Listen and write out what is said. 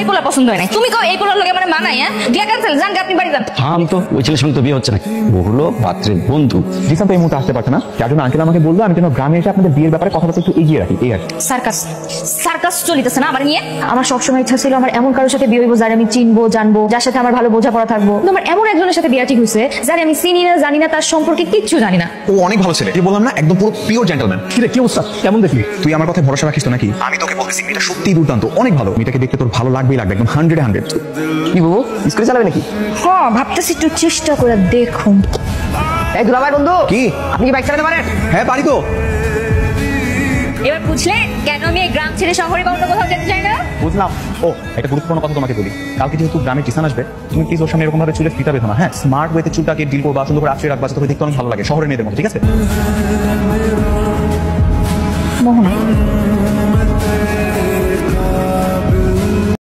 এই পোলা পছন্দ হয় না, তুমি কও এই পোলার লগে মানে মানাই। হ্যাঁ বিয়া ক্যান্সেল, জান আপনি বাড়ি যান। হ্যাঁ আমি তো ওই ছেলের সঙ্গে তো বিয়ে হচ্ছে না, ও হলো পাত্রের বন্ধু। জিসান তো এই মুহূর্তে আসতে পারছে না, যার জন্য আঙ্কেল আমাকে বললো আমি যেন গ্রামে এসে আপনাদের বিয়ের ব্যাপারে কথাবার্তা একটু এগিয়ে রাখি, এই আর কি। সার্কাস সার্কাস চলিতেছে না আমার নিয়ে। আমার সবসময় ইচ্ছা ছিল আমার এমন কারোর সাথে বিয়ে হইব যার আমি চিনবো জানবো, যার সাথে আমার ভালো বোঝাপড়া থাকবো। কিন্তু আমার এমন একজনের সাথে বিয়ে ঠিক হয়েছে যার আমি চিনি না জানি না, তার সম্পর্কে কিচ্ছু জানি না। ও অনেক ভালো ছেলে, বললাম না একদম পুরো পিওর জেন্টলম্যান। কিরে কি অবস্থা, কেমন দেখলি? তুই আমার কথায় ভরসা রাখিস তো নাকি? আমি তোকে বলতেছি এটা সত্যি দুর্দান্ত, অনেক ভালো। মেয়েটাকে দেখতে তোর ভালো লাগবেই লাগবে, একদম 100-100। কি বাবু স্কুলে চালাবে নাকি? হ্যাঁ ভাবতেছি একটু চেষ্টা করে দেখুন। এই দুলাভাই বন্ধু, কি আপনি কি বাইক চালাতে পারেন? হ্যাঁ পারি তো। এবার বুঝলে কেন আমি এই গ্রাম ছেড়ে শহরে বা অন্য কোথাও যেতে চাই না? বুঝলাম। ও একটা গুরুত্বপূর্ণ কথা তোমাকে বলি, কালকে যেহেতু গ্রামে জিসান আসবে, তুমি প্লিজ ওর সামনে এরকম ভাবে চুলে ফিতা বেঁধো না। হ্যাঁ স্মার্ট ওয়েতে চুলটাকে ডিল করবা, সুন্দর করে আশ্রয় রাখবা, যাতে দেখতে অনেক ভালো লাগে শহরের মেয়েদের মতো, ঠিক আছে? মোহনা